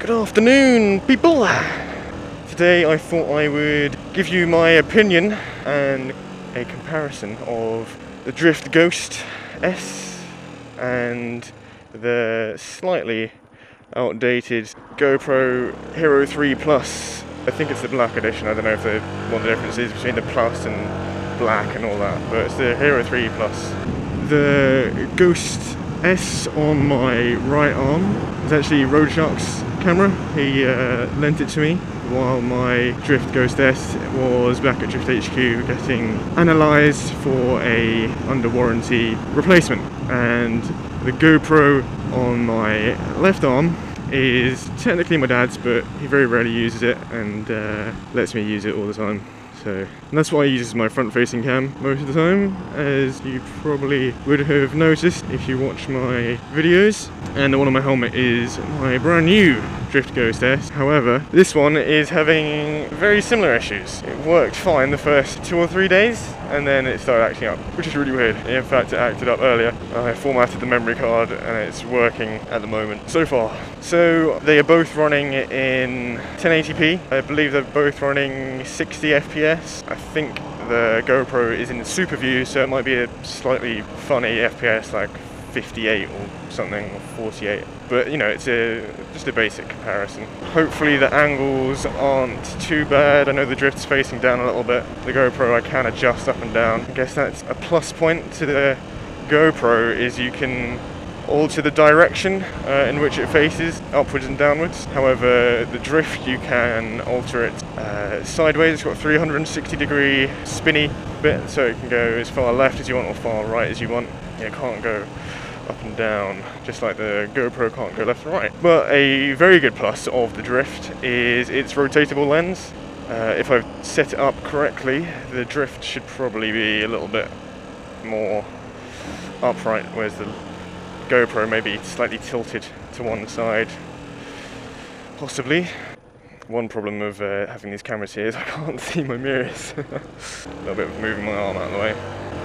Good afternoon, people! Today I thought I would give you my opinion and a comparison of the Drift Ghost S and the slightly outdated GoPro Hero 3 Plus. I think it's the black edition. I don't know what the difference is between the Plus and black and all that, but it's the Hero 3 Plus. The Ghost S on my right arm is actually Road Shark's camera. He lent it to me while my Drift Ghost S was back at Drift HQ getting analysed for a under warranty replacement. And the GoPro on my left arm is technically my dad's, but he very rarely uses it and lets me use it all the time. And that's why I use my front-facing cam most of the time, as you probably would have noticed if you watch my videos. And the one on my helmet is my brand new Drift Ghost S. However, this one is having very similar issues. It worked fine the first 2 or 3 days, and then it started acting up, which is really weird. In fact, it acted up earlier. I formatted the memory card and it's working at the moment so far. So they are both running in 1080p. I believe they're both running 60 FPS. I think the GoPro is in super view, so it might be a slightly funny FPS, like 58 or something, or 48. But you know, it's just a basic comparison. Hopefully the angles aren't too bad. I know the drift's facing down a little bit. The GoPro I can adjust up and down. I guess that's a plus point to the GoPro, is you can alter the direction in which it faces, upwards and downwards. However, the drift, you can alter it sideways. It's got a 360-degree spinny bit, so it can go as far left as you want or far right as you want. It can't go up and down, just like the GoPro can't go left and right. But a very good plus of the Drift is its rotatable lens. If I've set it up correctly, the Drift should probably be a little bit more upright, whereas the GoPro may be slightly tilted to one side, possibly. One problem of having these cameras here is I can't see my mirrors. A little bit of moving my arm out of the way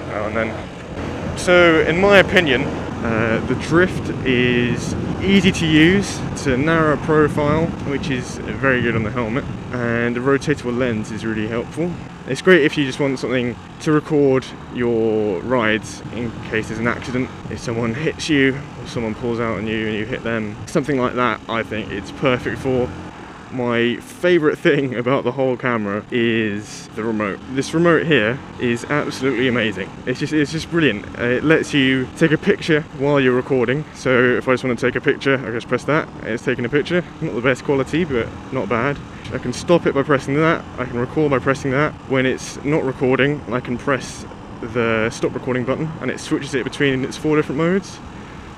now and then. So, in my opinion, the Drift is easy to use. It's a narrow profile, which is very good on the helmet, and the rotatable lens is really helpful. It's great if you just want something to record your rides in case there's an accident. If someone hits you, or someone pulls out on you and you hit them, something like that, I think it's perfect for. My favourite thing about the whole camera is the remote. This remote here is absolutely amazing. It's just brilliant. It lets you take a picture while you're recording. So if I just want to take a picture, I just press that, and it's taking a picture. Not the best quality, but not bad. I can stop it by pressing that. I can record by pressing that. When it's not recording, I can press the stop recording button, and it switches it between its 4 different modes,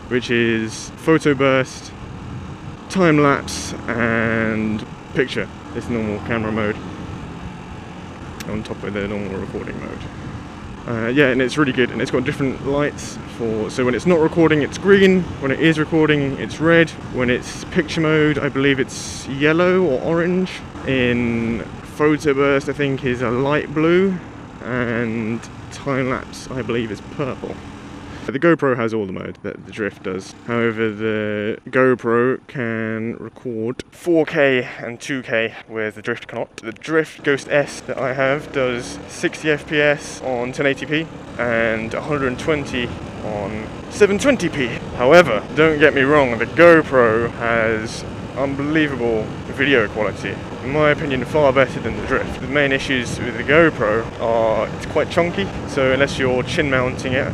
which is photo burst, time lapse and picture. It's normal camera mode on top of the normal recording mode. Yeah, and it's really good, and it's got different lights so when it's not recording it's green, when it is recording it's red, when it's picture mode I believe it's yellow or orange, in photo burst I think is a light blue, and time lapse I believe is purple. The GoPro has all the mode that the Drift does. However, the GoPro can record 4K and 2K, whereas the Drift cannot. The Drift Ghost S that I have does 60 FPS on 1080p and 120 on 720p. However, don't get me wrong, the GoPro has unbelievable video quality. In my opinion, far better than the Drift. The main issues with the GoPro are it's quite chunky, so unless you're chin mounting it,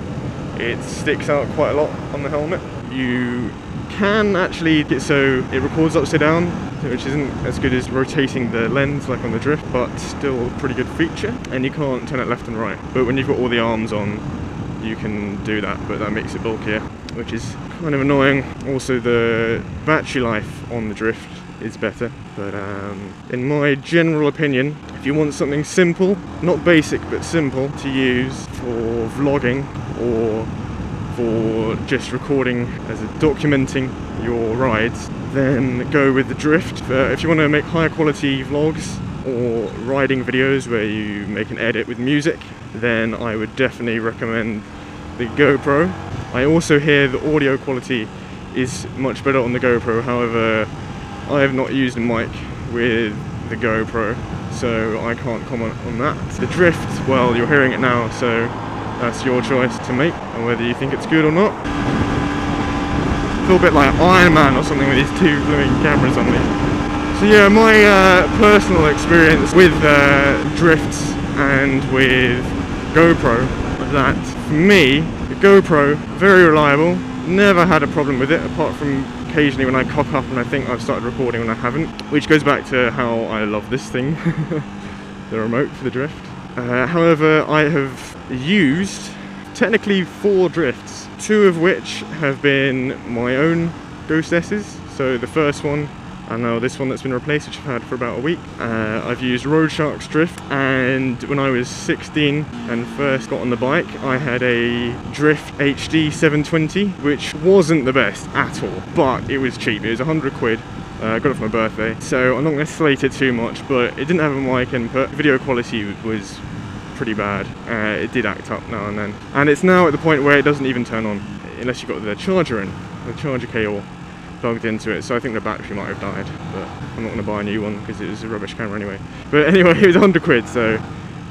it sticks out quite a lot on the helmet. You can actually get so it records upside down, which isn't as good as rotating the lens like on the Drift, but still a pretty good feature. And you can't turn it left and right. But when you've got all the arms on, you can do that, but that makes it bulkier, which is kind of annoying. Also, the battery life on the Drift is better, but in my general opinion, if you want something simple, not basic but simple to use for vlogging or for just recording as documenting your rides, then go with the Drift. If you want to make higher quality vlogs or riding videos where you make an edit with music, then I would definitely recommend the GoPro. I also hear the audio quality is much better on the GoPro, however I have not used a mic with the GoPro, so I can't comment on that. The drift, well, you're hearing it now, so that's your choice to make, and whether you think it's good or not. I feel a bit like Iron Man or something with these two blooming cameras on me. So yeah, my personal experience with drifts and with GoPro, that for me, the GoPro, very reliable, never had a problem with it, apart from occasionally when I cock up and I think I've started recording when I haven't, which goes back to how I love this thing, the remote for the drift. However, I have used technically 4 drifts, 2 of which have been my own Ghost S's. So the first one, and now this one that's been replaced, which I've had for about a week. I've used Road Shark's drift, and when I was 16 and first got on the bike, I had a Drift HD 720, which wasn't the best at all, but it was cheap. It was 100 quid. I got it for my birthday, so I'm not going to slate it too much, but it didn't have a mic input. Video quality was pretty bad. It did act up now and then. And it's now at the point where it doesn't even turn on, unless you've got the charger in, the charger cable plugged into it, so I think the battery might have died, but I'm not going to buy a new one because it was a rubbish camera anyway. But anyway, it was 100 quid, so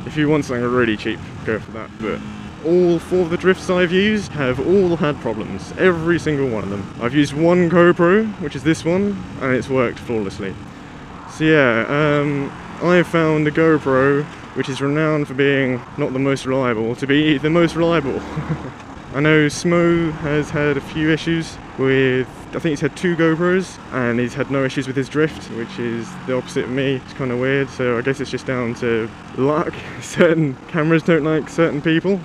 if you want something really cheap, go for that. But all 4 of the drifts I've used have all had problems, every single one of them. I've used one GoPro, which is this one, and it's worked flawlessly. So yeah, I've found the GoPro, which is renowned for being not the most reliable, to be the most reliable. I know Smo has had a few issues with, I think he's had 2 GoPros, and he's had no issues with his drift, which is the opposite of me. It's kind of weird, so I guess it's just down to luck. Certain cameras don't like certain people.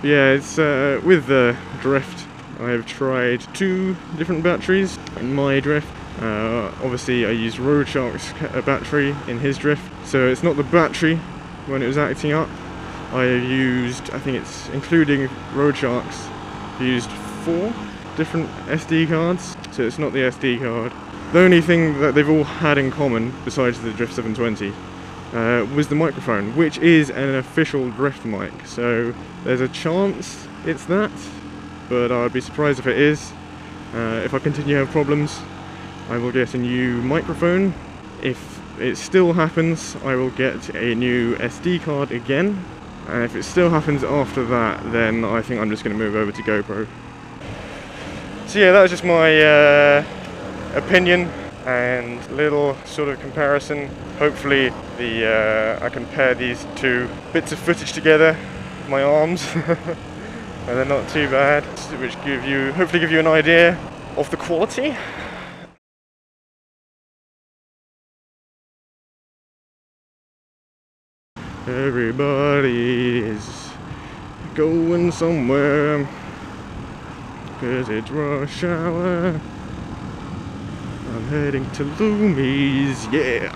But yeah, it's with the drift, I've tried 2 different batteries in my drift. Obviously I used Road Shark's battery in his drift, so it's not the battery when it was acting up. I used, I think it's including Road Shark's, used 4 different SD cards, so it's not the SD card. The only thing that they've all had in common, besides the Drift 720, was the microphone, which is an official drift mic, so there's a chance it's that, but I'd be surprised if it is. If I continue to have problems, I will get a new microphone. If it still happens, I will get a new SD card again. And if it still happens after that, then I think I'm just going to move over to GoPro. So yeah, that was just my opinion and little sort of comparison. Hopefully I can pair these 2 bits of footage together with my arms and they're not too bad, which hopefully give you an idea of the quality. Everybody's going somewhere, 'cause it's rush hour. I'm heading to Loomies, yeah.